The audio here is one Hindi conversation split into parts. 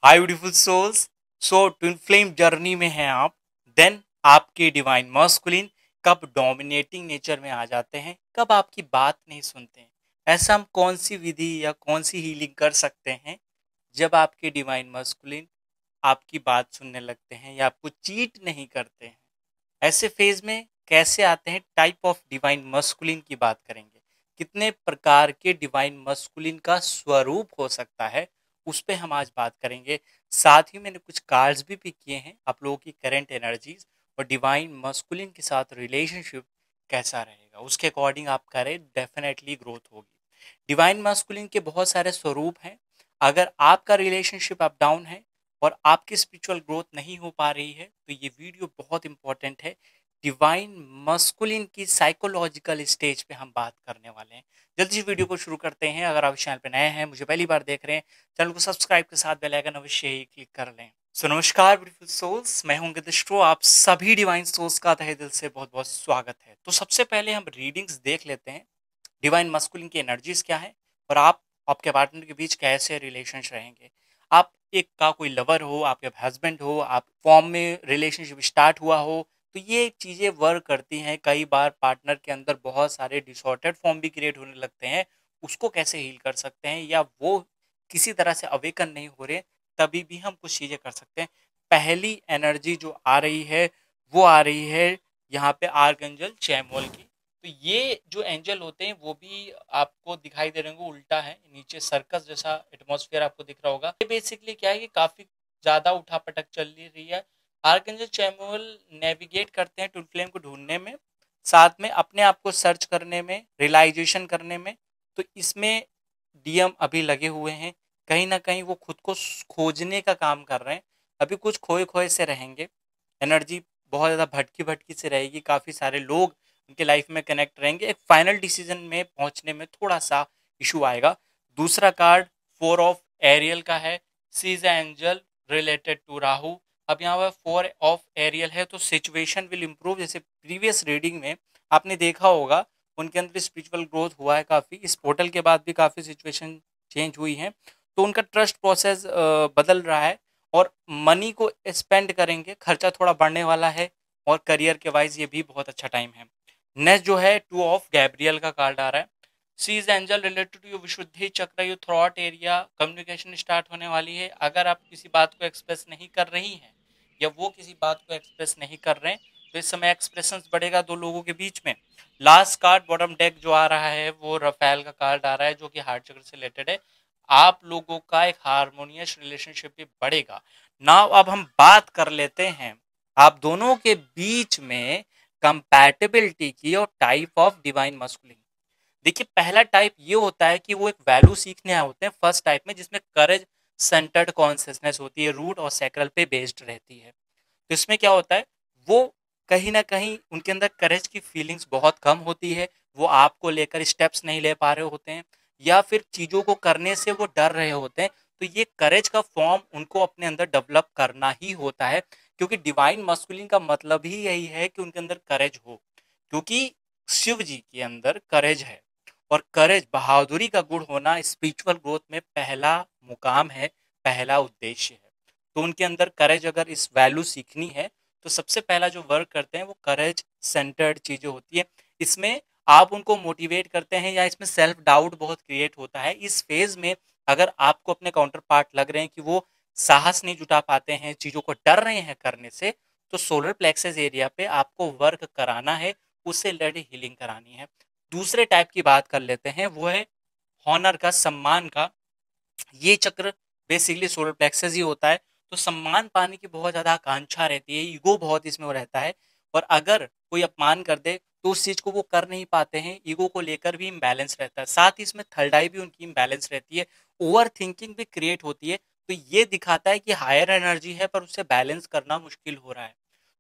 हाय beautiful souls. So twin flame journey में हैं आप। देन आपके डिवाइन मस्कुलिन कब डोमिनेटिंग नेचर में आ जाते हैं, कब आपकी बात नहीं सुनते हैं। ऐसा हम कौन सी विधि या कौन सी हीलिंग कर सकते हैं जब आपके डिवाइन मस्कुलिन आपकी बात सुनने लगते हैं या आपको चीट नहीं करते हैं। ऐसे फेज में कैसे आते हैं, टाइप ऑफ डिवाइन मस्कुलिन की बात करेंगे। कितने प्रकार के डिवाइन मस्कुलिन का स्वरूप हो सकता है, उस पे हम आज बात करेंगे। साथ ही मैंने कुछ कार्ड्स भी पिक किए हैं आप लोगों की करंट एनर्जीज और डिवाइन मस्कुलिन के साथ रिलेशनशिप कैसा रहेगा, उसके अकॉर्डिंग आप करें, डेफिनेटली ग्रोथ होगी। डिवाइन मस्कुलिन के बहुत सारे स्वरूप हैं। अगर आपका रिलेशनशिप अप डाउन है और आपकी स्पिरिचुअल ग्रोथ नहीं हो पा रही है तो ये वीडियो बहुत इंपॉर्टेंट है। डिवाइन मस्कुलिन की साइकोलॉजिकल स्टेज पे हम बात करने वाले हैं। जल्दी से वीडियो को शुरू करते हैं। अगर आप चैनल पे नए हैं, मुझे पहली बार देख रहे हैं, चैनल को सब्सक्राइब के साथ बेल आइकन अवश्य ही क्लिक कर लें। सो नमस्कार ब्यूटीफुल सोल्स, मैं हूं गदिश्रो। आप सभी डिवाइन सोल्स का तहे दिल से बहुत बहुत स्वागत है। तो सबसे पहले हम रीडिंग्स देख लेते हैं, डिवाइन मस्कुलिन की एनर्जीज क्या है और आप आपके पार्टनर के बीच कैसे रिलेशंस रहेंगे। आप एक का कोई लवर हो, आपके हस्बैंड हो, आप फॉर्म में रिलेशनशिप स्टार्ट हुआ हो, तो ये चीज़ें वर्क करती हैं। कई बार पार्टनर के अंदर बहुत सारे डिसऑर्डर्ड फॉर्म भी क्रिएट होने लगते हैं, उसको कैसे हील कर सकते हैं, या वो किसी तरह से अवेकन नहीं हो रहे, तभी भी हम कुछ चीज़ें कर सकते हैं। पहली एनर्जी जो आ रही है वो आ रही है यहाँ पे आर्कएंजल चैमुअल की। तो ये जो एंजल होते हैं वो भी आपको दिखाई दे रहे होंगे, उल्टा है, नीचे सर्कस जैसा एटमॉस्फेयर आपको दिख रहा होगा। ये बेसिकली क्या है कि काफी ज्यादा उठापटक चल रही है। आर्कएंजल चैमुअल नेविगेट करते हैं ट्विन फ्लेम को ढूंढने में, साथ में अपने आप को सर्च करने में, रियलाइजेशन करने में। तो इसमें डीएम अभी लगे हुए हैं, कहीं ना कहीं वो खुद को खोजने का काम कर रहे हैं। अभी कुछ खोए खोए से रहेंगे, एनर्जी बहुत ज़्यादा भटकी भटकी से रहेगी, काफ़ी सारे लोग उनके लाइफ में कनेक्ट रहेंगे। एक फाइनल डिसीजन में पहुंचने में थोड़ा सा इशू आएगा। दूसरा कार्ड 4 ऑफ एरियल का है। She is angel related to Rahu. अब यहाँ पर 4 ऑफ एरियल है तो सिचुएशन विल इम्प्रूव। जैसे प्रीवियस रीडिंग में आपने देखा होगा, उनके अंदर स्पिरिचुअल ग्रोथ हुआ है काफ़ी, इस पोर्टल के बाद भी काफ़ी सिचुएशन चेंज हुई है, तो उनका ट्रस्ट प्रोसेस बदल रहा है और मनी को स्पेंड करेंगे, खर्चा थोड़ा बढ़ने वाला है। और करियर के वाइज ये भी बहुत अच्छा टाइम है। नेक्स्ट जो है 2 ऑफ गैब्रियल का कार्ड आ रहा है। She is angel related to your Vishuddhi chakra, your throat area. Communication start होने वाली है। अगर आप किसी बात को एक्सप्रेस नहीं कर रही हैं या वो किसी बात को एक्सप्रेस नहीं कर रहे हैं, तो इस समय एक्सप्रेशन बढ़ेगा दो लोगों के बीच में। लास्ट कार्ड बॉटम डेक जो आ रहा है वो रफेल का कार्ड आ रहा है, जो कि हार्ट चक्र से रिलेटेड है। आप लोगों का एक हारमोनियस रिलेशनशिप भी बढ़ेगा। नाउ अब हम बात कर लेते हैं आप दोनों के बीच में कंपैटिबिलिटी की और टाइप ऑफ डिवाइन मस्कुलिन। देखिए, पहला टाइप ये होता है कि वो एक वैल्यू सीखने आए होते हैं फर्स्ट टाइप में, जिसमें करेज सेंटर्ड कॉन्सियसनेस होती है, रूट और सैक्रल पे बेस्ड रहती है। तो इसमें क्या होता है, वो कहीं ना कहीं उनके अंदर करेज की फीलिंग्स बहुत कम होती है। वो आपको लेकर स्टेप्स नहीं ले पा रहे होते हैं या फिर चीज़ों को करने से वो डर रहे होते हैं। तो ये करेज का फॉर्म उनको अपने अंदर डेवलप करना ही होता है, क्योंकि डिवाइन मस्कुलिन का मतलब ही यही है कि उनके अंदर करेज हो। क्योंकि शिव जी के अंदर करेज है और करेज, बहादुरी का गुण होना स्पिरिचुअल ग्रोथ में पहला मुकाम है, पहला उद्देश्य है। तो उनके अंदर करेज, अगर इस वैल्यू सीखनी है तो सबसे पहला जो वर्क करते हैं वो करेज सेंटर्ड चीजें होती है। इसमें आप उनको मोटिवेट करते हैं या इसमें सेल्फ डाउट बहुत क्रिएट होता है। इस फेज में अगर आपको अपने काउंटर पार्ट लग रहे हैं कि वो साहस नहीं जुटा पाते हैं, चीजों को डर रहे हैं करने से, तो सोलर प्लेक्सस एरिया पे आपको वर्क कराना है, उससे रिलेटेड हीलिंग करानी है। दूसरे टाइप की बात कर लेते हैं, वो है हॉनर का, सम्मान का। ये चक्र बेसिकली सोलर प्लेक्सस ही होता है। तो सम्मान पाने की बहुत ज्यादा आकांक्षा रहती है, ईगो बहुत इसमें वो रहता है। और अगर कोई अपमान कर दे तो उस चीज को वो कर नहीं पाते हैं, ईगो को लेकर भी इम्बैलेंस रहता है। साथ ही इसमें थर्ड आई भी उनकी इम्बैलेंस रहती है, ओवर थिंकिंग भी क्रिएट होती है। तो ये दिखाता है कि हायर एनर्जी है पर उसे बैलेंस करना मुश्किल हो रहा है।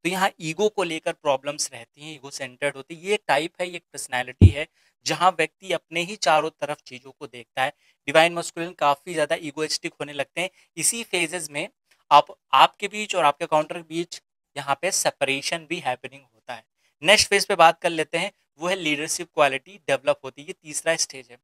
तो यहाँ ईगो को लेकर प्रॉब्लम्स रहती हैं, ईगो सेंटर्ड होती है। ये एक टाइप है, ये एक पर्सनैलिटी है जहाँ व्यक्ति अपने ही चारों तरफ चीजों को देखता है। डिवाइन मस्कुलिन काफी ज्यादा ईगोइस्टिक होने लगते हैं। इसी फेजेस में आप आपके बीच और आपके काउंटर के बीच यहाँ पे सेपरेशन भी हैपनिंग होता है। नेक्स्ट फेज पे बात कर लेते हैं, वो है लीडरशिप क्वालिटी डेवलप होती है। ये तीसरा स्टेज है।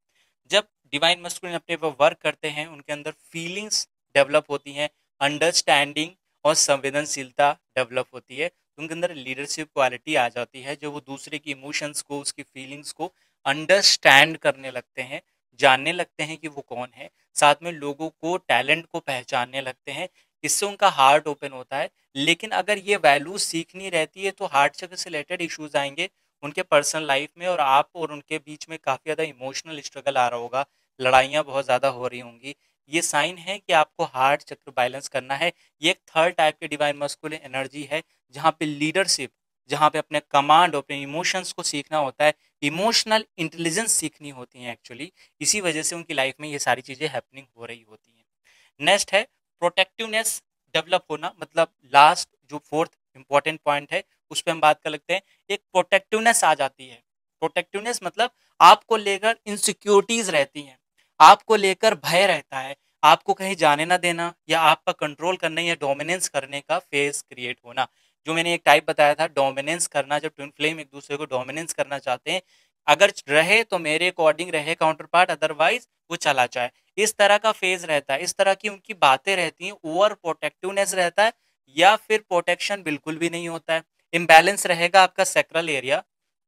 जब डिवाइन मस्कुलिन अपने पर वर्क करते हैं, उनके अंदर फीलिंग्स डेवलप होती हैं, अंडरस्टैंडिंग और संवेदनशीलता डेवलप होती है। उनके अंदर लीडरशिप क्वालिटी आ जाती है, जो वो दूसरे की इमोशंस को, उसकी फीलिंग्स को अंडरस्टैंड करने लगते हैं, जानने लगते हैं कि वो कौन है, साथ में लोगों को, टैलेंट को पहचानने लगते हैं। इससे उनका हार्ट ओपन होता है। लेकिन अगर ये वैल्यू सीखनी रहती है तो हार्ट चक्र से रिलेटेड इश्यूज आएंगे उनके पर्सनल लाइफ में, और आप और उनके बीच में काफ़ी ज़्यादा इमोशनल स्ट्रगल आ रहा होगा, लड़ाइयाँ बहुत ज़्यादा हो रही होंगी। ये साइन है कि आपको हार्ट चक्र बैलेंस करना है। ये एक थर्ड टाइप की डिवाइन मस्कुलिन एनर्जी है, जहाँ पे लीडरशिप, जहाँ पे अपने कमांड और अपने इमोशंस को सीखना होता है, इमोशनल इंटेलिजेंस सीखनी होती है एक्चुअली। इसी वजह से उनकी लाइफ में ये सारी चीज़ें हैपनिंग हो रही होती हैं। नेक्स्ट है प्रोटेक्टिवनेस डेवलप होना, मतलब लास्ट जो फोर्थ इंपॉर्टेंट पॉइंट है उस पर हम बात कर लेते हैं। एक प्रोटेक्टिवनेस आ जाती है। प्रोटेक्टिवनेस मतलब आपको लेकर इनसिक्योरिटीज रहती हैं, आपको लेकर भय रहता है, आपको कहीं जाने ना देना या आपका कंट्रोल करने या डोमिनेंस करने का फेज क्रिएट होना। जो मैंने एक टाइप बताया था डोमिनेंस करना, जब ट्विन फ्लेम एक दूसरे को डोमिनेंस करना चाहते हैं, अगर रहे तो मेरे अकॉर्डिंग रहे काउंटर पार्ट, अदरवाइज वो चला जाए, इस तरह का फेज रहता है, इस तरह की उनकी बातें रहती हैं। ओवर प्रोटेक्टिवनेस रहता है या फिर प्रोटेक्शन बिल्कुल भी नहीं होता है। इम्बैलेंस रहेगा आपका सैक्रल एरिया,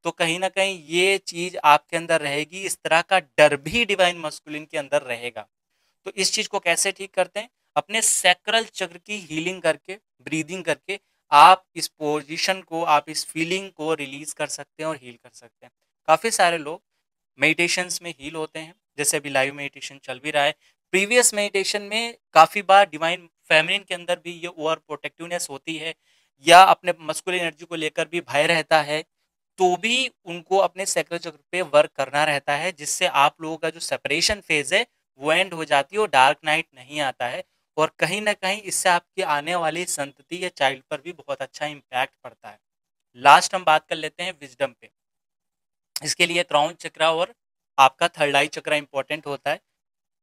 तो कहीं ना कहीं ये चीज आपके अंदर रहेगी। इस तरह का डर भी डिवाइन मस्कुलिन के अंदर रहेगा। तो इस चीज को कैसे ठीक करते हैं? अपने सैक्रल चक्र की हीलिंग करके, ब्रीदिंग करके आप इस पोजीशन को, आप इस फीलिंग को रिलीज कर सकते हैं और हील कर सकते हैं। काफी सारे लोग मेडिटेशंस में हील होते हैं, जैसे अभी लाइव मेडिटेशन चल भी रहा है। प्रीवियस मेडिटेशन में काफी बार डिवाइन फेमिनिन के अंदर भी ये ओवर प्रोटेक्टिवनेस होती है, या अपने मस्कुलिन एनर्जी को लेकर भी भय रहता है, तो भी उनको अपने सैक्रल चक्र पे वर्क करना रहता है, जिससे आप लोगों का जो सेपरेशन फेज है वो एंड हो जाती है और डार्क नाइट नहीं आता है। और कहीं ना कहीं इससे आपकी आने वाली संतति या चाइल्ड पर भी बहुत अच्छा इम्पैक्ट पड़ता है। लास्ट हम बात कर लेते हैं विजडम पे। इसके लिए क्राउन चक्रा और आपका थर्ड आई चक्रा इंपॉर्टेंट होता है।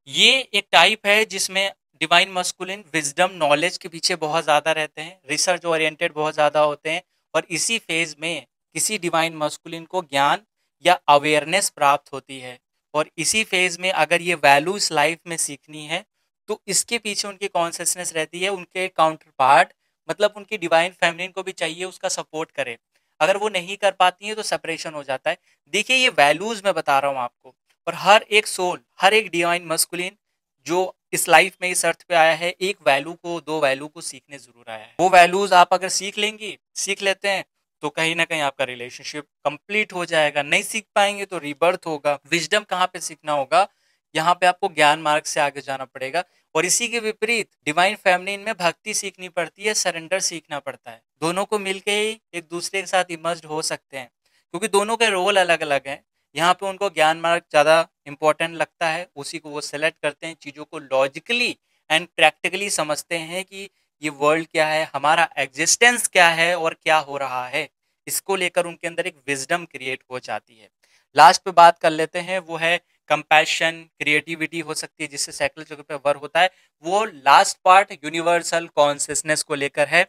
ये एक टाइप है जिसमें डिवाइन मस्कुलिन विजडम नॉलेज के पीछे बहुत ज़्यादा रहते हैं, रिसर्च ओरिएंटेड बहुत ज़्यादा होते हैं, और इसी फेज में किसी डिवाइन मस्कुलिन को ज्ञान या अवेयरनेस प्राप्त होती है। और इसी फेज में अगर ये वैल्यूज लाइफ में सीखनी है तो इसके पीछे उनकी कॉन्सियसनेस रहती है, उनके काउंटर पार्ट मतलब उनकी डिवाइन फेमिनिन को भी चाहिए उसका सपोर्ट करे। अगर वो नहीं कर पाती है तो सेपरेशन हो जाता है। देखिए ये वैल्यूज मैं बता रहा हूँ आपको, और हर एक सोल, हर एक डिवाइन मस्कुलिन जो इस लाइफ में इस अर्थ पे आया है, एक वैल्यू को, दो वैल्यू को सीखने जरूर आया है। वो वैल्यूज आप अगर सीख लेंगी, सीख लेते हैं, तो कहीं ना कहीं आपका रिलेशनशिप कंप्लीट हो जाएगा। नहीं सीख पाएंगे तो रीबर्थ होगा। विजडम कहाँ पे सीखना होगा? यहाँ पे आपको ज्ञान मार्ग से आगे जाना पड़ेगा। और इसी के विपरीत डिवाइन फेमिनिन में भक्ति सीखनी पड़ती है, सरेंडर सीखना पड़ता है। दोनों को मिलके ही एक दूसरे के साथ इमर्ज हो सकते हैं, क्योंकि दोनों के रोल अलग अलग हैं। यहाँ पे उनको ज्ञान मार्ग ज़्यादा इंपॉर्टेंट लगता है, उसी को वो सेलेक्ट करते हैं, चीज़ों को लॉजिकली एंड प्रैक्टिकली समझते हैं कि ये वर्ल्ड क्या है, हमारा एग्जिस्टेंस क्या है और क्या हो रहा है। इसको लेकर उनके अंदर एक विजडम क्रिएट हो जाती है। लास्ट पे बात कर लेते हैं, वो है कंपैशन, क्रिएटिविटी हो सकती है जिससे साइकिल चक्र पे वर्क होता है। वो लास्ट पार्ट यूनिवर्सल कॉन्सियसनेस को लेकर है।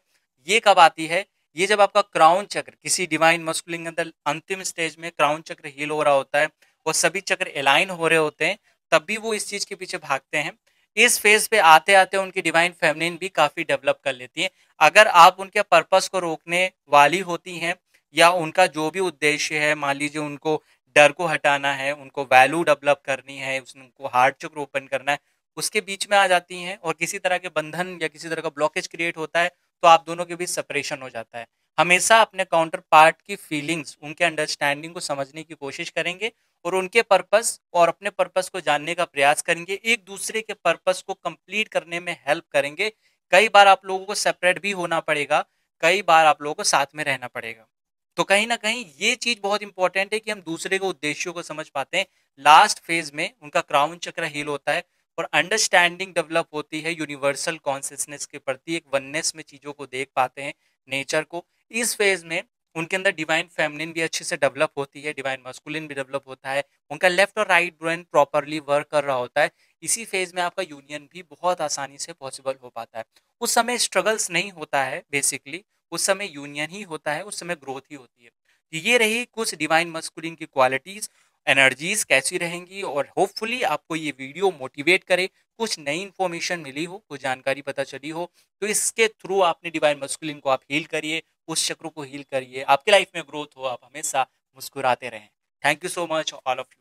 ये कब आती है? ये जब आपका क्राउन चक्र किसी डिवाइन मस्कुलिन के अंदर अंतिम स्टेज में क्राउन चक्र हील हो रहा होता है और सभी चक्र अलाइन हो रहे होते हैं, तब भी वो इस चीज के पीछे भागते हैं। इस फेज पे आते आते उनकी डिवाइन फेमिनिन भी काफी डेवलप कर लेती है। अगर आप उनके पर्पस को रोकने वाली होती हैं, या उनका जो भी उद्देश्य है, मान लीजिए उनको डर को हटाना है, उनको वैल्यू डेवलप करनी है, उनको हार्ट चक्र ओपन करना है, उसके बीच में आ जाती हैं और किसी तरह के बंधन या किसी तरह का ब्लॉकेज क्रिएट होता है, तो आप दोनों के बीच सेपरेशन हो जाता है। हमेशा अपने काउंटर पार्ट की फीलिंग्स, उनके अंडरस्टैंडिंग को समझने की कोशिश करेंगे और उनके पर्पस और अपने पर्पस को जानने का प्रयास करेंगे, एक दूसरे के पर्पस को कंप्लीट करने में हेल्प करेंगे। कई बार आप लोगों को सेपरेट भी होना पड़ेगा, कई बार आप लोगों को साथ में रहना पड़ेगा। तो कहीं ना कहीं ये चीज बहुत इंपॉर्टेंट है कि हम दूसरे के उद्देश्यों को समझ पाते हैं। लास्ट फेज में उनका क्राउन चक्र हील होता है और अंडरस्टैंडिंग डेवलप होती है यूनिवर्सल कॉन्सियसनेस के प्रति, एक वननेस में चीजों को देख पाते हैं, नेचर को। इस फेज में उनके अंदर डिवाइन फेमिनिन भी अच्छे से डेवलप होती है, डिवाइन मस्कुलिन भी डेवलप होता है, उनका लेफ्ट और राइट ब्रेन प्रॉपरली वर्क कर रहा होता है। इसी फेज में आपका यूनियन भी बहुत आसानी से पॉसिबल हो पाता है। उस समय स्ट्रगल्स नहीं होता है बेसिकली, उस समय यूनियन ही होता है, उस समय ग्रोथ ही होती है। तो ये रही कुछ डिवाइन मस्कुलिन की क्वालिटीज। एनर्जीज कैसी रहेंगी, और होपफुली आपको ये वीडियो मोटिवेट करे, कुछ नई इन्फॉर्मेशन मिली हो, कुछ जानकारी पता चली हो, तो इसके थ्रू आपने डिवाइन मस्कुलिन को आप हील करिए, उस चक्र को हील करिए, आपके लाइफ में ग्रोथ हो, आप हमेशा मुस्कुराते रहें। Thank you so much all of you.